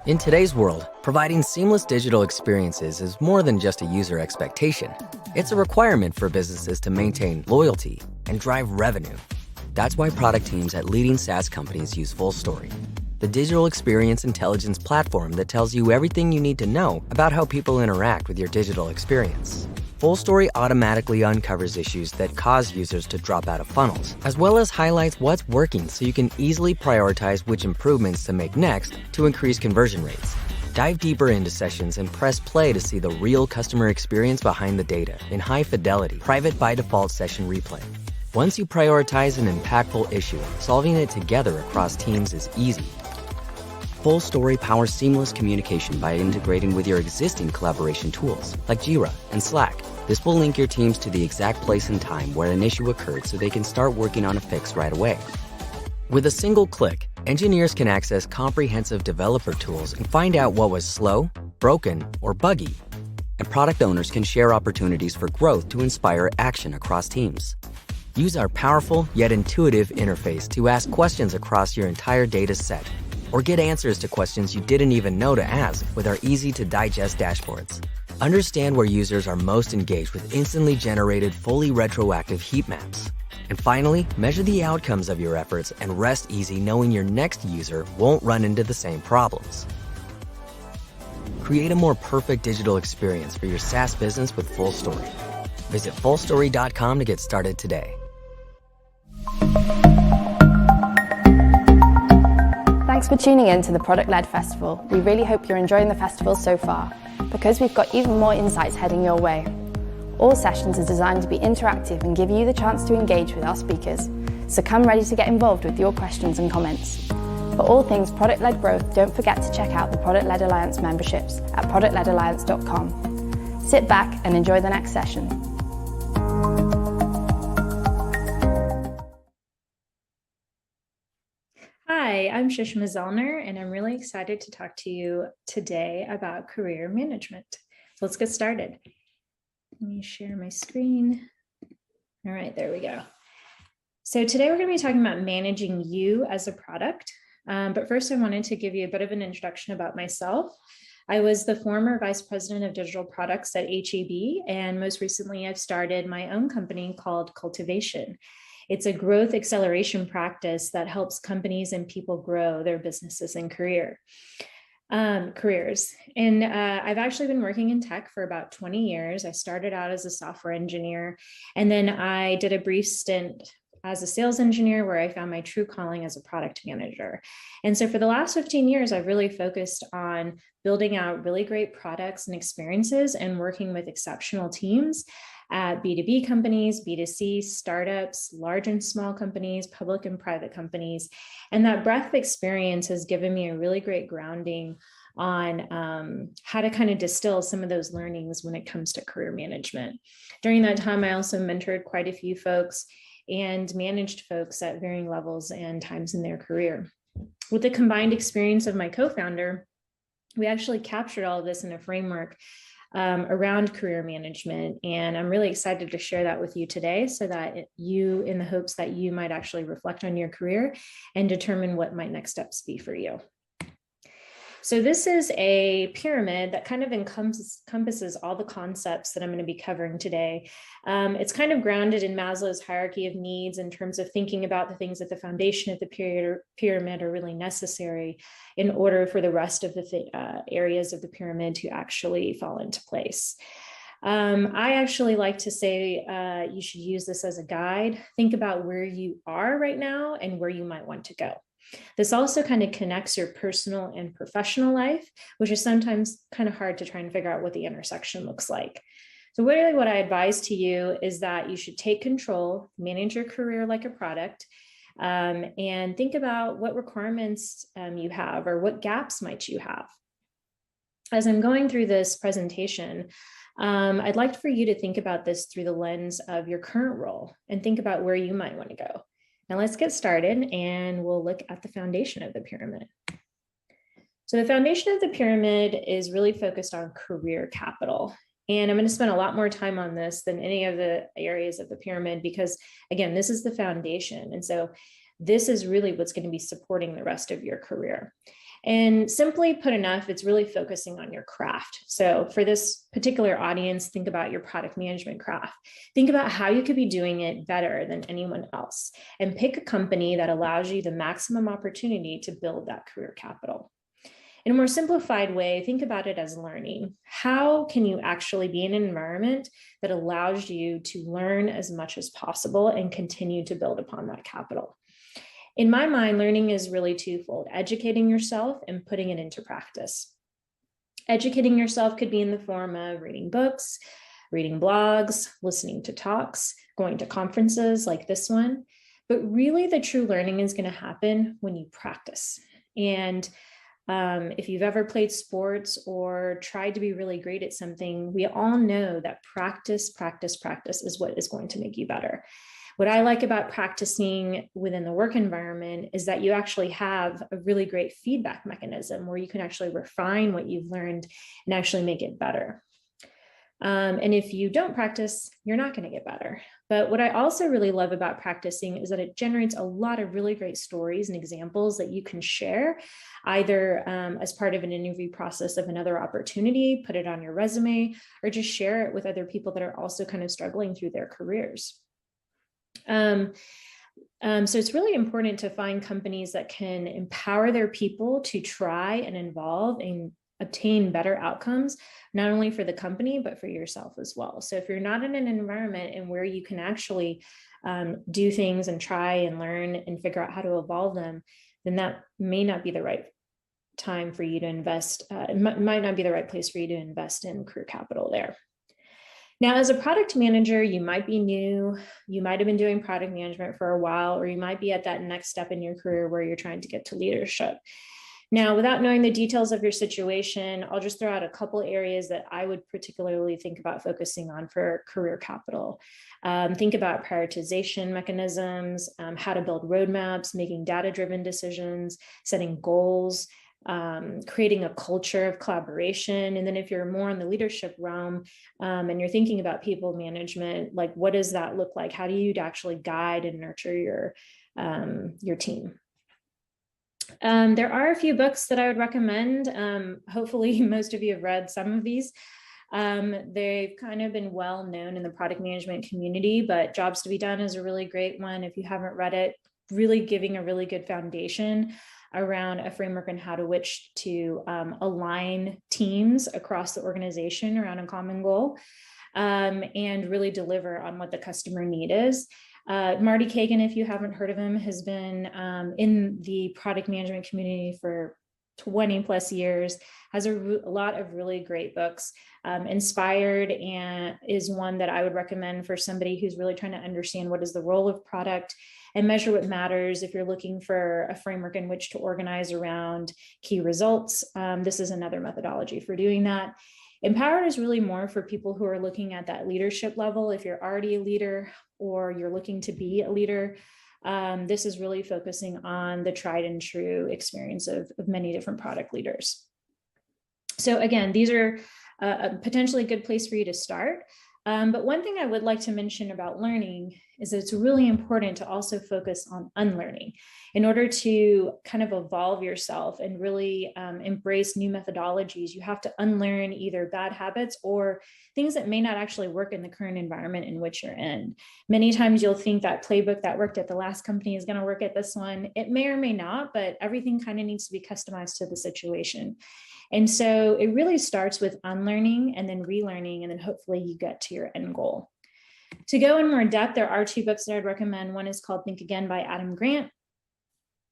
In today's world, providing seamless digital experiences is more than just a user expectation. It's a requirement for businesses to maintain loyalty and drive revenue. That's why product teams at leading SaaS companies use FullStory, the digital experience intelligence platform that tells you everything you need to know about how people interact with your digital experience. FullStory automatically uncovers issues that cause users to drop out of funnels, as well as highlights what's working so you can easily prioritize which improvements to make next to increase conversion rates. Dive deeper into sessions and press play to see the real customer experience behind the data in high fidelity, private by default session replay. Once you prioritize an impactful issue, solving it together across teams is easy. FullStory powers seamless communication by integrating with your existing collaboration tools like Jira and Slack. This will link your teams to the exact place and time where an issue occurred so they can start working on a fix right away. With a single click, engineers can access comprehensive developer tools and find out what was slow, broken, or buggy. And product owners can share opportunities for growth to inspire action across teams. Use our powerful yet intuitive interface to ask questions across your entire data set, or get answers to questions you didn't even know to ask with our easy-to-digest dashboards. Understand where users are most engaged with instantly generated, fully retroactive heat maps. And finally, measure the outcomes of your efforts and rest easy knowing your next user won't run into the same problems. Create a more perfect digital experience for your SaaS business with FullStory. Visit fullstory.com to get started today. Thanks for tuning in to the Product-Led Festival. We really hope you're enjoying the festival so far, because we've got even more insights heading your way. All sessions are designed to be interactive and give you the chance to engage with our speakers, so come ready to get involved with your questions and comments. For all things product-led growth, don't forget to check out the Product-Led Alliance memberships at productledalliance.com. Sit back and enjoy the next session. Hi, I'm Shishma Zellner, and I'm really excited to talk to you today about career management. So let's get started. Let me share my screen. All right, there we go. So today we're going to be talking about managing you as a product. But first, I wanted to give you a bit of an introduction about myself. I was the former vice president of digital products at HEB, and most recently I've started my own company called Cultivation. It's a growth acceleration practice that helps companies and people grow their businesses and careers. And I've actually been working in tech for about 20 years. I started out as a software engineer, and then I did a brief stint as a sales engineer where I found my true calling as a product manager. And so for the last 15 years, I've really focused on building out really great products and experiences and working with exceptional teams at B2B companies, B2C, startups, large and small companies, public and private companies. And that breadth of experience has given me a really great grounding on how to kind of distill some of those learnings when it comes to career management. During that time, I also mentored quite a few folks and managed folks at varying levels and times in their career. With the combined experience of my co-founder, we actually captured all of this in a framework around career management. And I'm really excited to share that with you today so that you, in the hopes that you might actually reflect on your career and determine what might next steps be for you. So this is a pyramid that kind of encompasses all the concepts that I'm going to be covering today. It's kind of grounded in Maslow's hierarchy of needs in terms of thinking about the things at the foundation of the pyramid are really necessary in order for the rest of the areas of the pyramid to actually fall into place. I actually like to say you should use this as a guide. Think about where you are right now and where you might want to go. This also kind of connects your personal and professional life, which is sometimes kind of hard to try and figure out what the intersection looks like. So really what I advise to you is that you should take control, manage your career like a product, and think about what requirements you have or what gaps might you have. As I'm going through this presentation, I'd like for you to think about this through the lens of your current role and think about where you might want to go. Now let's get started and we'll look at the foundation of the pyramid. So the foundation of the pyramid is really focused on career capital. And I'm going to spend a lot more time on this than any of the areas of the pyramid because, again, this is the foundation. And so this is really what's going to be supporting the rest of your career. And simply put enough, it's really focusing on your craft. So for this particular audience, think about your product management craft. Think about how you could be doing it better than anyone else, and pick a company that allows you the maximum opportunity to build that career capital. In a more simplified way, think about it as learning. How can you actually be in an environment that allows you to learn as much as possible and continue to build upon that capital? In my mind, learning is really twofold: educating yourself and putting it into practice. Educating yourself could be in the form of reading books, reading blogs, listening to talks, going to conferences like this one. But really, the true learning is going to happen when you practice. And if you've ever played sports or tried to be really great at something, we all know that practice is what is going to make you better. What I like about practicing within the work environment is that you actually have a really great feedback mechanism where you can actually refine what you've learned and actually make it better. And if you don't practice, you're not going to get better. But what I also really love about practicing is that it generates a lot of really great stories and examples that you can share, either as part of an interview process of another opportunity, put it on your resume, or just share it with other people that are also kind of struggling through their careers. So it's really important to find companies that can empower their people to try and involve and obtain better outcomes, not only for the company, but for yourself as well. So if you're not in an environment and where you can actually do things and try and learn and figure out how to evolve them, then that may not be the right time for you to invest. It might not be the right place for you to invest in career capital there. Now, as a product manager, you might be new, you might have been doing product management for a while, or you might be at that next step in your career where you're trying to get to leadership. Now, without knowing the details of your situation, I'll just throw out a couple areas that I would particularly think about focusing on for career capital. Think about prioritization mechanisms, how to build roadmaps, making data-driven decisions, setting goals, creating a culture of collaboration. And then if you're more in the leadership realm and you're thinking about people management, like what does that look like? How do you actually guide and nurture your team? There are a few books that I would recommend. Hopefully most of you have read some of these. They've kind of been well known in the product management community, but Jobs to Be Done is a really great one. If you haven't read it, really giving a really good foundation around a framework and how to align teams across the organization around a common goal and really deliver on what the customer need is. Marty Kagan, if you haven't heard of him, has been in the product management community for 20 plus years, has a lot of really great books. Inspired and is one that I would recommend for somebody who's really trying to understand what is the role of product and measure what matters. If you're looking for a framework in which to organize around key results, this is another methodology for doing that. Empowered is really more for people who are looking at that leadership level. If you're already a leader or you're looking to be a leader, this is really focusing on the tried and true experience of many different product leaders. So again, these are a potentially good place for you to start. But one thing I would like to mention about learning is that it's really important to also focus on unlearning in order to kind of evolve yourself and really embrace new methodologies. You have to unlearn either bad habits or things that may not actually work in the current environment in which you're in. Many times you'll think that playbook that worked at the last company is going to work at this one. It may or may not, but everything kind of needs to be customized to the situation. And so it really starts with unlearning and then relearning, and then hopefully you get to your end goal. To go in more depth, there are two books that I'd recommend. One is called Think Again by Adam Grant.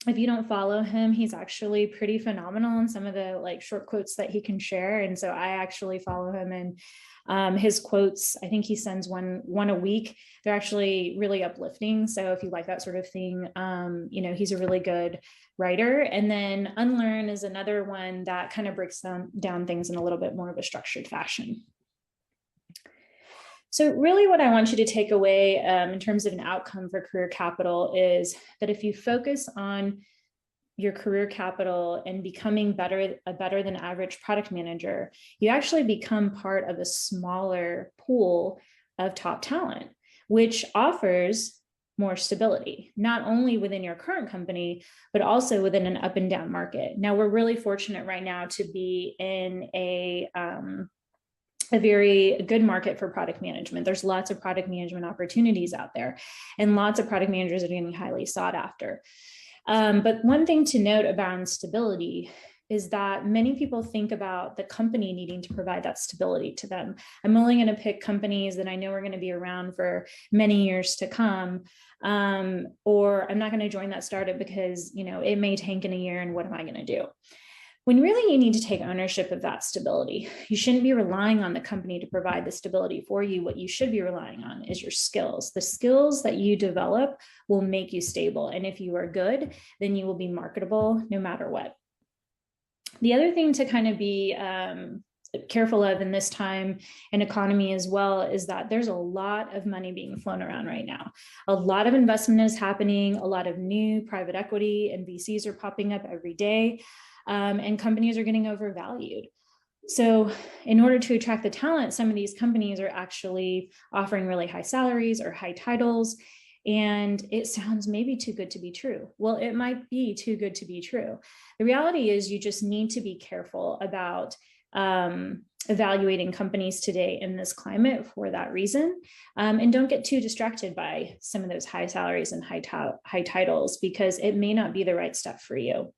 If you don't follow him, he's actually pretty phenomenal in some of the like short quotes that he can share. And so I actually follow him, and his quotes, I think he sends one a week. They're actually really uplifting. So if you like that sort of thing, he's a really good writer. And then Unlearn is another one that kind of breaks down things in a little bit more of a structured fashion. So really what I want you to take away in terms of an outcome for career capital is that if you focus on your career capital and becoming a better than average product manager, you actually become part of a smaller pool of top talent, which offers more stability, not only within your current company, but also within an up and down market. Now, we're really fortunate right now to be in a very good market for product management. There's lots of product management opportunities out there, and lots of product managers are getting highly sought after. But one thing to note about stability is that many people think about the company needing to provide that stability to them. I'm only going to pick companies that I know are going to be around for many years to come, or I'm not going to join that startup because, you know, it may tank in a year, and what am I going to do? When really you need to take ownership of that stability. You shouldn't be relying on the company to provide the stability for you. What you should be relying on is your skills. The skills that you develop will make you stable. And if you are good, then you will be marketable no matter what. The other thing to kind of be careful of in this time and economy as well is that there's a lot of money being flown around right now. A lot of investment is happening. A lot of new private equity and VCs are popping up every day. And companies are getting overvalued. So in order to attract the talent, some of these companies are actually offering really high salaries or high titles. And it sounds maybe too good to be true. Well, it might be too good to be true. The reality is you just need to be careful about evaluating companies today in this climate for that reason. And don't get too distracted by some of those high salaries and high titles, because it may not be the right step for you.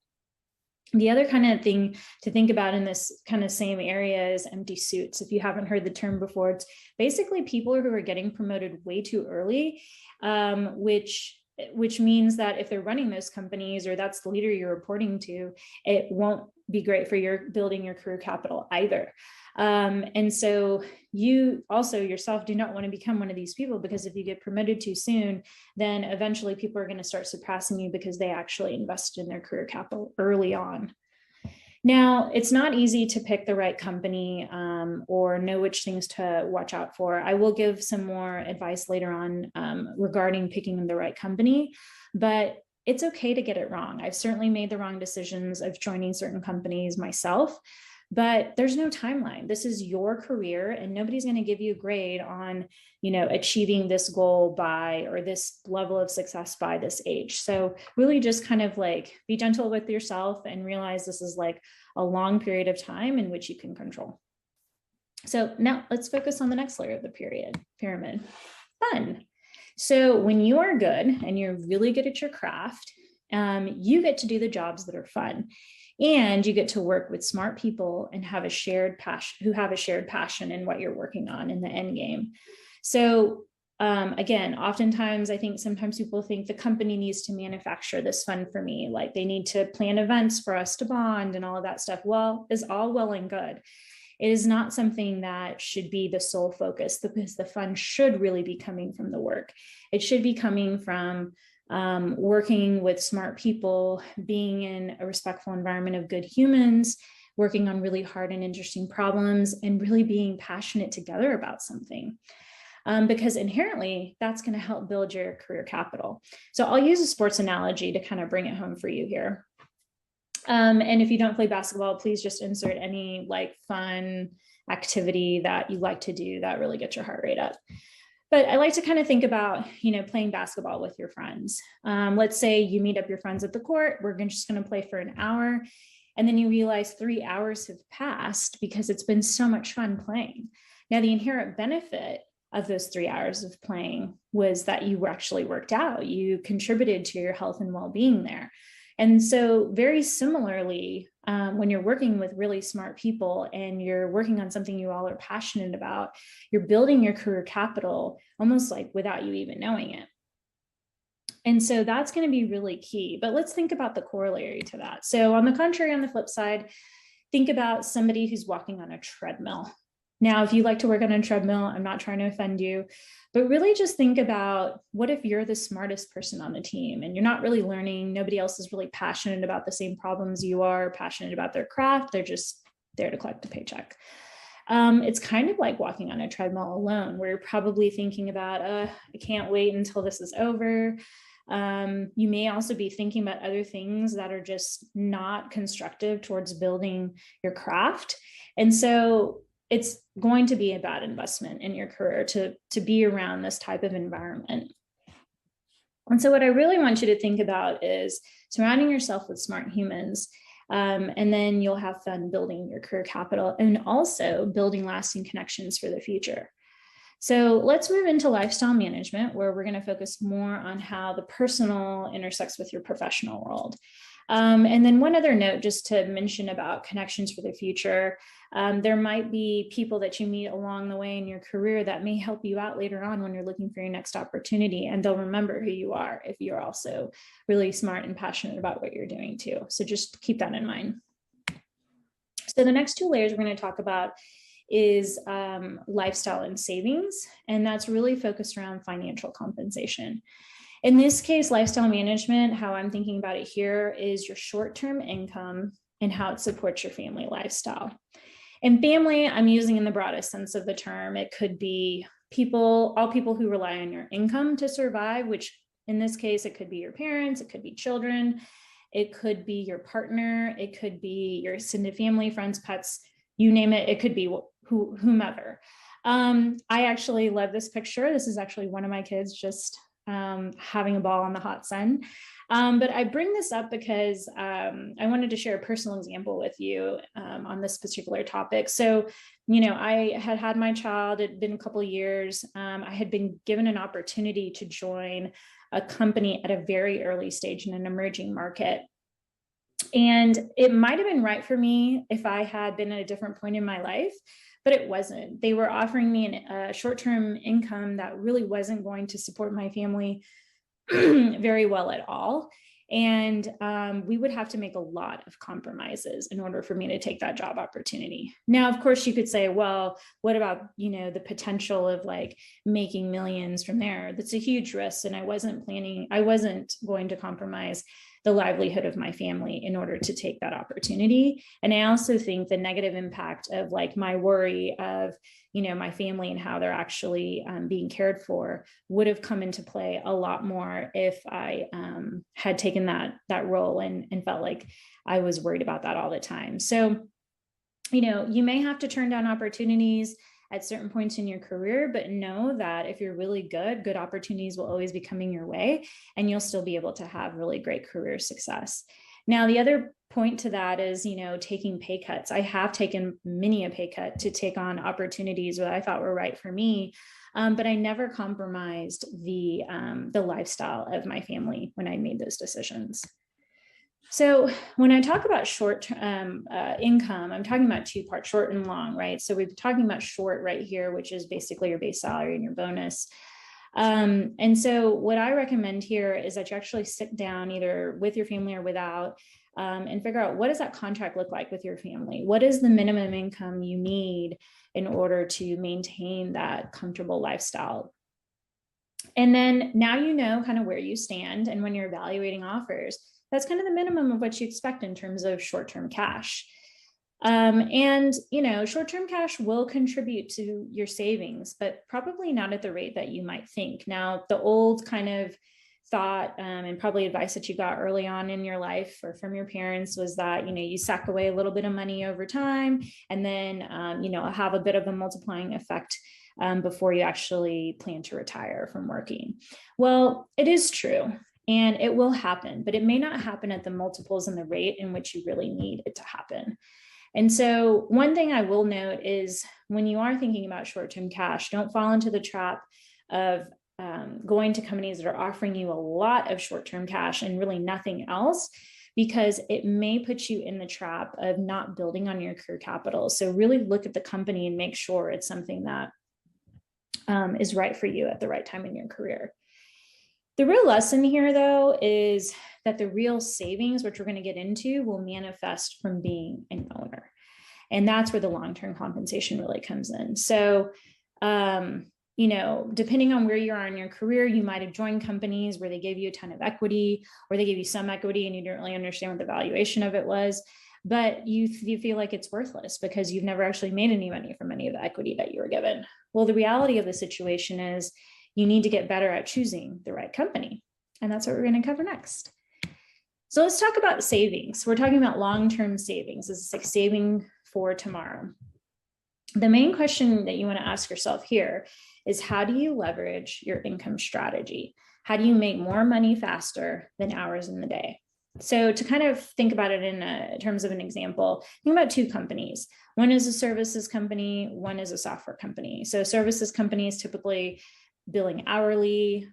The other kind of thing to think about in this kind of same area is empty suits. If you haven't heard the term before, it's basically people who are getting promoted way too early, which means that if they're running those companies or that's the leader you're reporting to, it won't be great for your building your career capital either. And so you also yourself do not want to become one of these people, because if you get promoted too soon, then eventually people are going to start surpassing you because they actually invested in their career capital early on. Now, it's not easy to pick the right company or know which things to watch out for. I will give some more advice later on regarding picking the right company, but it's okay to get it wrong. I've certainly made the wrong decisions of joining certain companies myself, but there's no timeline. This is your career, and nobody's going to give you a grade on, you know, achieving this goal by, or this level of success by this age. So really just kind of like be gentle with yourself and realize this is like a long period of time in which you can control. So now let's focus on the next layer of the pyramid, fun. So when you are good and you're really good at your craft, you get to do the jobs that are fun. And you get to work with smart people and have a shared passion, who have a shared passion in what you're working on in the end game. So again, oftentimes I think sometimes people think the company needs to manufacture this fun for me, like they need to plan events for us to bond and all of that stuff. Well, is all well and good. It is not something that should be the sole focus, because the fun should really be coming from the work. It should be coming from working with smart people, being in a respectful environment of good humans, working on really hard and interesting problems, and really being passionate together about something. Because inherently, that's going to help build your career capital. So I'll use a sports analogy to kind of bring it home for you here. And if you don't play basketball, please just insert any like fun activity that you like to do that really gets your heart rate up. But I like to kind of think about, you know, playing basketball with your friends. Let's say you meet up your friends at the court. We're just going to play for an hour. And then you realize 3 hours have passed because it's been so much fun playing. Now, the inherent benefit of those 3 hours of playing was that you actually worked out. You contributed to your health and well-being there. And so very similarly, when you're working with really smart people and you're working on something you all are passionate about, you're building your career capital almost like without you even knowing it. And so that's going to be really key. But let's think about the corollary to that. So on the contrary, on the flip side, think about somebody who's walking on a treadmill. Now, if you like to work on a treadmill, I'm not trying to offend you, but really just think about what if you're the smartest person on the team and you're not really learning, nobody else is really passionate about the same problems you are, passionate about their craft, they're just there to collect a paycheck. It's kind of like walking on a treadmill alone, where you're probably thinking about, I can't wait until this is over. You may also be thinking about other things that are just not constructive towards building your craft. And so it's going to be a bad investment in your career to be around this type of environment. And so what I really want you to think about is surrounding yourself with smart humans. And then you'll have fun building your career capital and also building lasting connections for the future. So let's move into lifestyle management, where we're going to focus more on how the personal intersects with your professional world. And then one other note, just to mention about connections for the future. There might be people that you meet along the way in your career that may help you out later on when you're looking for your next opportunity, and they'll remember who you are if you're also really smart and passionate about what you're doing too. So just keep that in mind. So the next two layers we're going to talk about is lifestyle and savings, and that's really focused around financial compensation. In this case, lifestyle management, how I'm thinking about it here is your short-term income and how it supports your family lifestyle. And family, I'm using in the broadest sense of the term. It could be all people who rely on your income to survive, which in this case, it could be your parents, it could be children, it could be your partner, it could be your extended family, friends, pets, you name it, it could be whomever. I actually love this picture. This is actually one of my kids just having a ball in the hot sun. But I bring this up because I wanted to share a personal example with you on this particular topic. So, I had my child, it had been a couple of years. I had been given an opportunity to join a company at a very early stage in an emerging market. And it might have been right for me if I had been at a different point in my life, but it wasn't. They were offering me a short-term income that really wasn't going to support my family very well at all. And we would have to make a lot of compromises in order for me to take that job opportunity. Now, of course, you could say, well, what about, the potential of like making millions from there? That's a huge risk. And I wasn't going to compromise the livelihood of my family in order to take that opportunity. And I also think the negative impact of like my worry of, my family and how they're actually being cared for would have come into play a lot more if I had taken that role and felt like I was worried about that all the time. So, you may have to turn down opportunities at certain points in your career, but know that if you're really good opportunities will always be coming your way, and you'll still be able to have really great career success. Now, the other point to that is, taking pay cuts. I have taken many a pay cut to take on opportunities that I thought were right for me, but I never compromised the lifestyle of my family when I made those decisions. So when I talk about short-term income, I'm talking about two parts, short and long, right? So we're talking about short right here, which is basically your base salary and your bonus. And so what I recommend here is that you actually sit down either with your family or without and figure out, what does that contract look like with your family? What is the minimum income you need in order to maintain that comfortable lifestyle? And then now you know kind of where you stand. And when you're evaluating offers, that's kind of the minimum of what you expect in terms of short-term cash. And, short-term cash will contribute to your savings, but probably not at the rate that you might think. Now, the old kind of thought and probably advice that you got early on in your life or from your parents was that, you sack away a little bit of money over time and then, have a bit of a multiplying effect before you actually plan to retire from working. Well, it is true. And it will happen, but it may not happen at the multiples and the rate in which you really need it to happen. And so one thing I will note is when you are thinking about short-term cash, don't fall into the trap of going to companies that are offering you a lot of short-term cash and really nothing else, because it may put you in the trap of not building on your career capital. So really look at the company and make sure it's something that is right for you at the right time in your career. The real lesson here, though, is that the real savings, which we're going to get into, will manifest from being an owner. And that's where the long-term compensation really comes in. So, depending on where you are in your career, you might have joined companies where they gave you a ton of equity, or they gave you some equity and you didn't really understand what the valuation of it was. But you feel like it's worthless because you've never actually made any money from any of the equity that you were given. Well, the reality of the situation is you need to get better at choosing the right company. And that's what we're going to cover next. So let's talk about savings. We're talking about long-term savings. This is like saving for tomorrow. The main question that you want to ask yourself here is, how do you leverage your income strategy? How do you make more money faster than hours in the day? So to kind of think about it in terms of an example, think about two companies. One is a services company, one is a software company. So services company is typically billing hourly.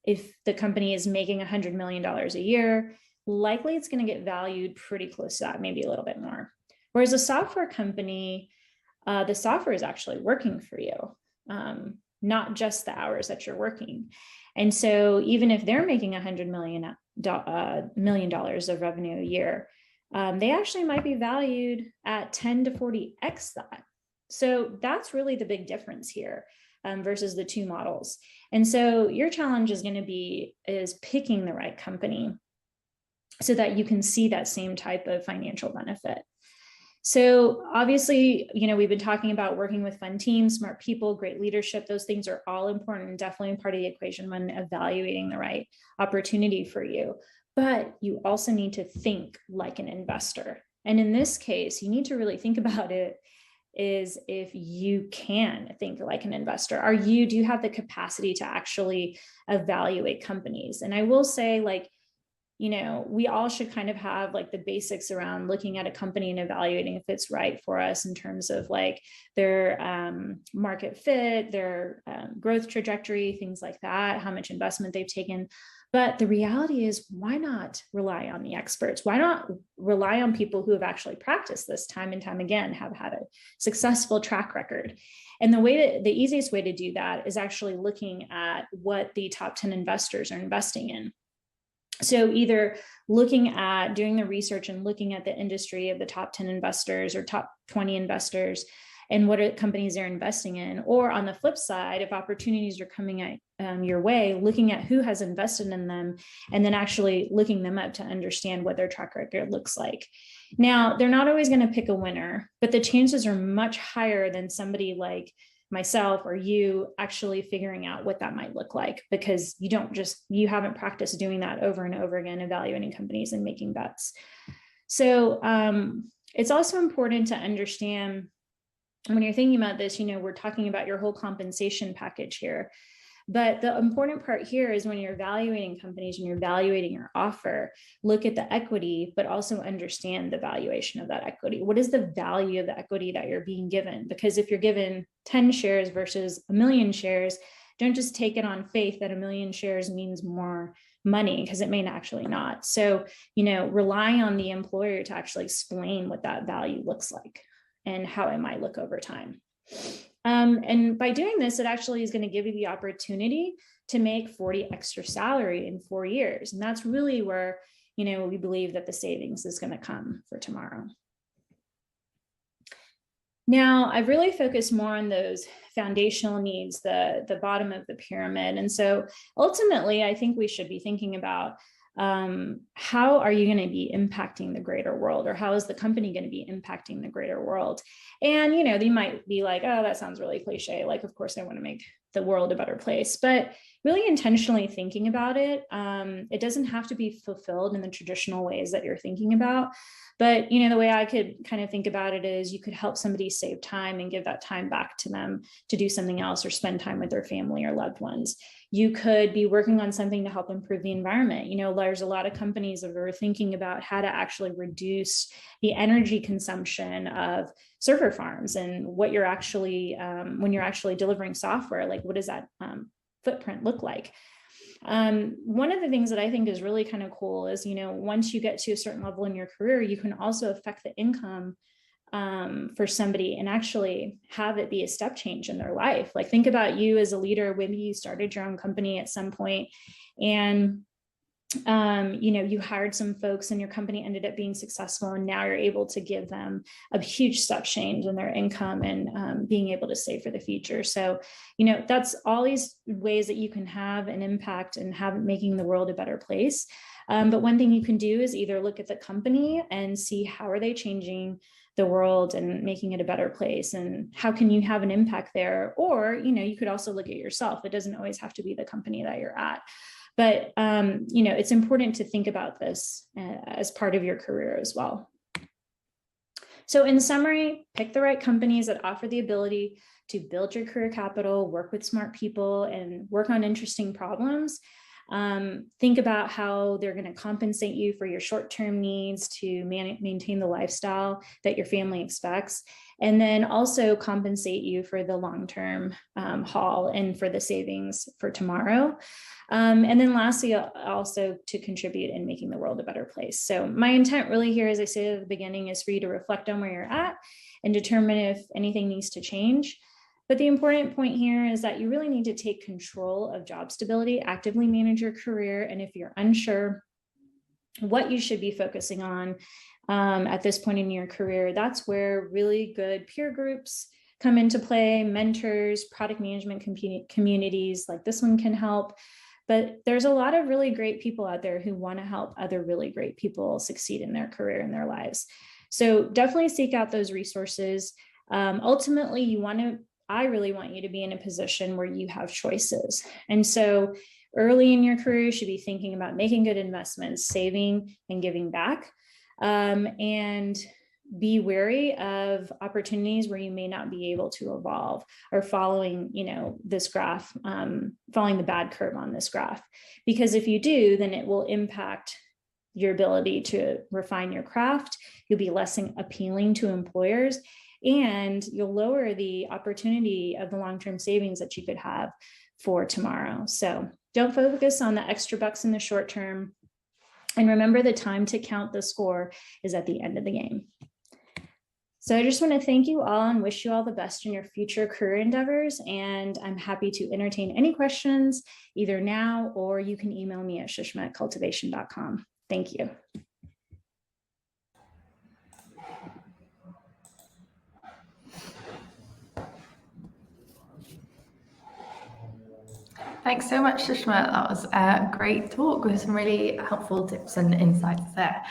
If the company is making $100 million a year, likely it's going to get valued pretty close to that, maybe a little bit more. Whereas a software company, the software is actually working for you, not just the hours that you're working. And so even if they're making $100 million of revenue a year, they actually might be valued at 10 to 40x that. So that's really the big difference here versus the two models. And so your challenge is going to be picking the right company so that you can see that same type of financial benefit. So obviously, we've been talking about working with fun teams, smart people, great leadership. Those things are all important and definitely part of the equation when evaluating the right opportunity for you. But you also need to think like an investor. And in this case, you need to really think about it is if you can think like an investor. Do you have the capacity to actually evaluate companies? And I will say, we all should kind of have the basics around looking at a company and evaluating if it's right for us in terms of their market fit, their growth trajectory, things like that, how much investment they've taken. But the reality is, why not rely on the experts? Why not rely on people who have actually practiced this time and time again, have had a successful track record? And the easiest way to do that is actually looking at what the top 10 investors are investing in. So either looking at doing the research and looking at the industry of the top 10 investors or top 20 investors and what companies they're investing in, or on the flip side, if opportunities are coming at your way, looking at who has invested in them and then actually looking them up to understand what their track record looks like. Now, they're not always going to pick a winner, but the chances are much higher than somebody like myself or you actually figuring out what that might look like, because you haven't practiced doing that over and over again, evaluating companies and making bets. So it's also important to understand when you're thinking about this, we're talking about your whole compensation package here. But the important part here is when you're evaluating companies and you're evaluating your offer, look at the equity, but also understand the valuation of that equity. What is the value of the equity that you're being given? Because if you're given 10 shares versus 1 million shares, don't just take it on faith that 1 million shares means more money, because it may actually not. So, rely on the employer to actually explain what that value looks like and how it might look over time. And by doing this, it actually is going to give you the opportunity to make 40 extra salary in 4 years. And that's really where, we believe that the savings is going to come for tomorrow. Now, I've really focused more on those foundational needs, the bottom of the pyramid. And so ultimately, I think we should be thinking about how are you going to be impacting the greater world, or how is the company going to be impacting the greater world? And, they might be like, oh, that sounds really cliche. Of course, I want to make the world a better place, but really intentionally thinking about it. It doesn't have to be fulfilled in the traditional ways that you're thinking about. But, the way I could kind of think about it is you could help somebody save time and give that time back to them to do something else or spend time with their family or loved ones. You could be working on something to help improve the environment. There's a lot of companies that are thinking about how to actually reduce the energy consumption of server farms and what you're actually, when you're actually delivering software, what does that footprint look like? One of the things that I think is really kind of cool is, once you get to a certain level in your career, you can also affect the income for somebody and actually have it be a step change in their life. Think about you as a leader. Maybe you started your own company at some point and you hired some folks and your company ended up being successful, and now you're able to give them a huge step change in their income and being able to save for the future. So, that's all these ways that you can have an impact and have making the world a better place. But one thing you can do is either look at the company and see how are they changing the world and making it a better place, and how can you have an impact there? Or, you could also look at yourself. It doesn't always have to be the company that you're at. But, it's important to think about this as part of your career as well. So in summary, pick the right companies that offer the ability to build your career capital, work with smart people, and work on interesting problems. Think about how they're going to compensate you for your short-term needs to maintain the lifestyle that your family expects, and then also compensate you for the long-term haul and for the savings for tomorrow. And then lastly, also to contribute in making the world a better place. So my intent really here, as I said at the beginning, is for you to reflect on where you're at and determine if anything needs to change. But the important point here is that you really need to take control of job stability, actively manage your career. And if you're unsure what you should be focusing on at this point in your career, that's where really good peer groups come into play. Mentors, product management communities like this one can help. But there's a lot of really great people out there who want to help other really great people succeed in their career and their lives. So definitely seek out those resources. Ultimately, I really want you to be in a position where you have choices. And so early in your career, you should be thinking about making good investments, saving and giving back, and be wary of opportunities where you may not be able to evolve or following, this graph, following the bad curve on this graph. Because if you do, then it will impact your ability to refine your craft. You'll be less appealing to employers, and you'll lower the opportunity of the long-term savings that you could have for tomorrow. So don't focus on the extra bucks in the short term. And remember, the time to count the score is at the end of the game. So I just want to thank you all and wish you all the best in your future career endeavors. And I'm happy to entertain any questions either now, or you can email me at sushma@cultivation.com. Thank you. Thanks so much, Sushma. That was a great talk with some really helpful tips and insights there.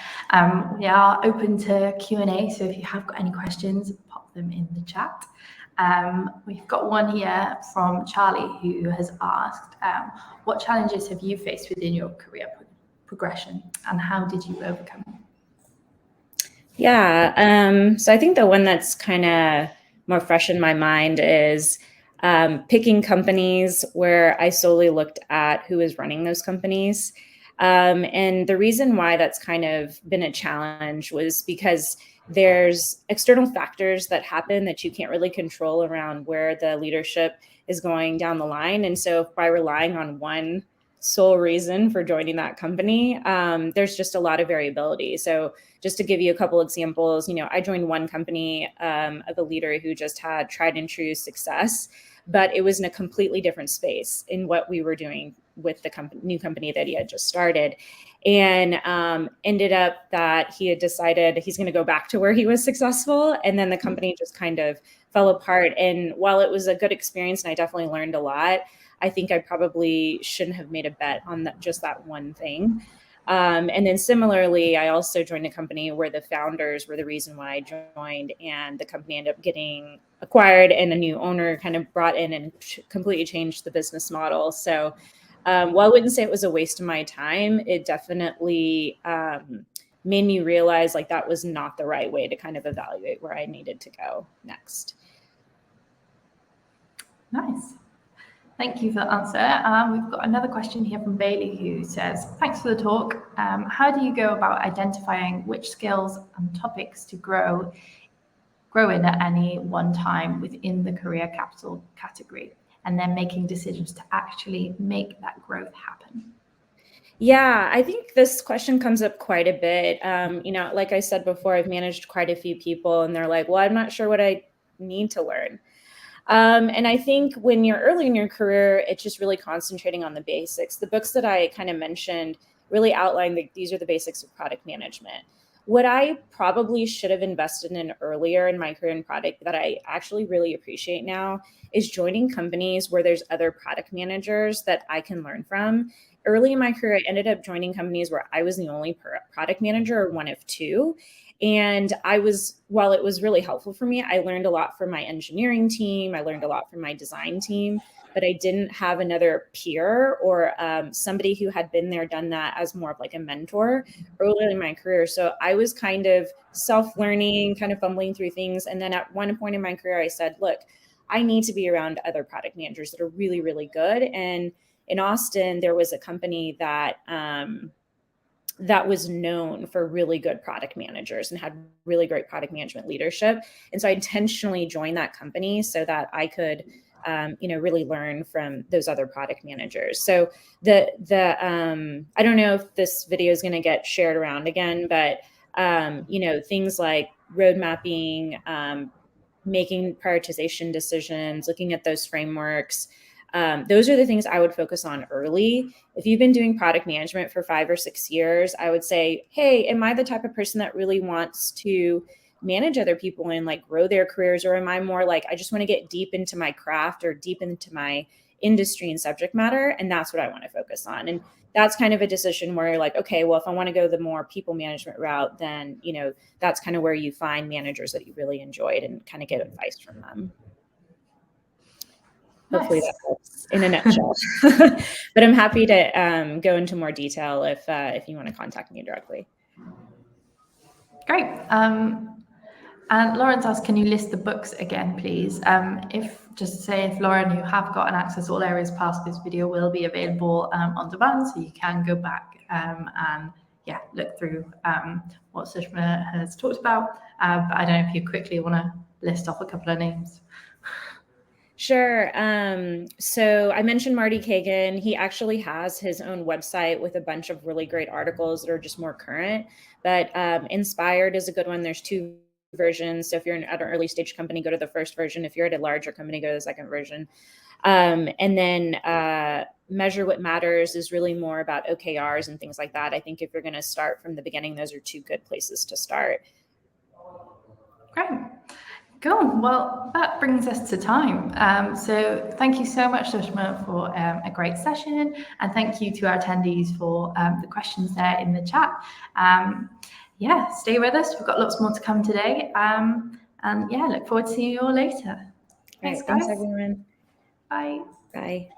We are open to Q&A, so if you have got any questions, pop them in the chat. We've got one here from Charlie, who has asked, what challenges have you faced within your career progression, and how did you overcome them? Yeah, so I think the one that's kind of more fresh in my mind is picking companies where I solely looked at who is running those companies. And the reason why that's kind of been a challenge was because there's external factors that happen that you can't really control around where the leadership is going down the line. And so by relying on one sole reason for joining that company, there's just a lot of variability. So just to give you a couple examples, I joined one company of a leader who just had tried and true success, but it was in a completely different space in what we were doing with the new company that he had just started. And ended up that he had decided he's going to go back to where he was successful. And then the company just kind of fell apart. And while it was a good experience and I definitely learned a lot, I think I probably shouldn't have made a bet on just that one thing. And then similarly, I also joined a company where the founders were the reason why I joined, and the company ended up getting acquired and a new owner kind of brought in and completely changed the business model. So while I wouldn't say it was a waste of my time, it definitely made me realize like that was not the right way to kind of evaluate where I needed to go next. Nice. Thank you for the answer. We've got another question here from Bailey, who says, thanks for the talk. How do you go about identifying which skills and topics to grow in at any one time within the career capital category, and then making decisions to actually make that growth happen? Yeah, I think this question comes up quite a bit. Like I said before, I've managed quite a few people and they're like, well, I'm not sure what I need to learn. And I think when you're early in your career, it's just really concentrating on the basics. The books that I kind of mentioned really outline that these are the basics of product management. What I probably should have invested in earlier in my career in product that I actually really appreciate now is joining companies where there's other product managers that I can learn from. Early in my career, I ended up joining companies where I was the only product manager or one of two. And while it was really helpful for me, I learned a lot from my engineering team. I learned a lot from my design team, but I didn't have another peer or somebody who had been there, done that as more of like a mentor earlier in my career. So I was kind of self-learning, kind of fumbling through things. And then at one point in my career, I said, look, I need to be around other product managers that are really, really good. And in Austin, there was a company that that was known for really good product managers and had really great product management leadership. And so I intentionally joined that company so that I could, really learn from those other product managers. So I don't know if this video is going to get shared around again, but, things like road mapping, making prioritization decisions, looking at those frameworks, those are the things I would focus on early. If you've been doing product management for 5 or 6 years, I would say, hey, am I the type of person that really wants to manage other people and like grow their careers? Or am I more like, I just want to get deep into my craft or deep into my industry and subject matter? And that's what I want to focus on. And that's kind of a decision where you're like, okay, well, if I want to go the more people management route, then, that's kind of where you find managers that you really enjoyed and kind of get advice from them. Hopefully that helps in a nutshell. But I'm happy to go into more detail if you want to contact me directly. Great. And Lawrence asked, can you list the books again, please? If Lauren, you have gotten access, all areas past this video will be available on demand, so you can go back and look through what Sushma has talked about. But I don't know if you quickly want to list off a couple of names. Sure. So I mentioned Marty Kagan. He actually has his own website with a bunch of really great articles that are just more current, but Inspired is a good one. There's 2 versions. So if you're at an early stage company, go to the first version. If you're at a larger company, go to the second version. And then Measure What Matters is really more about OKRs and things like that. I think if you're going to start from the beginning, those are 2 good places to start. Great. Cool. Well, that brings us to time. So thank you so much, Sushma, for a great session. And thank you to our attendees for the questions there in the chat. Stay with us. We've got lots more to come today. Look forward to seeing you all later. Thanks, guys. Thanks, everyone. Bye. Bye.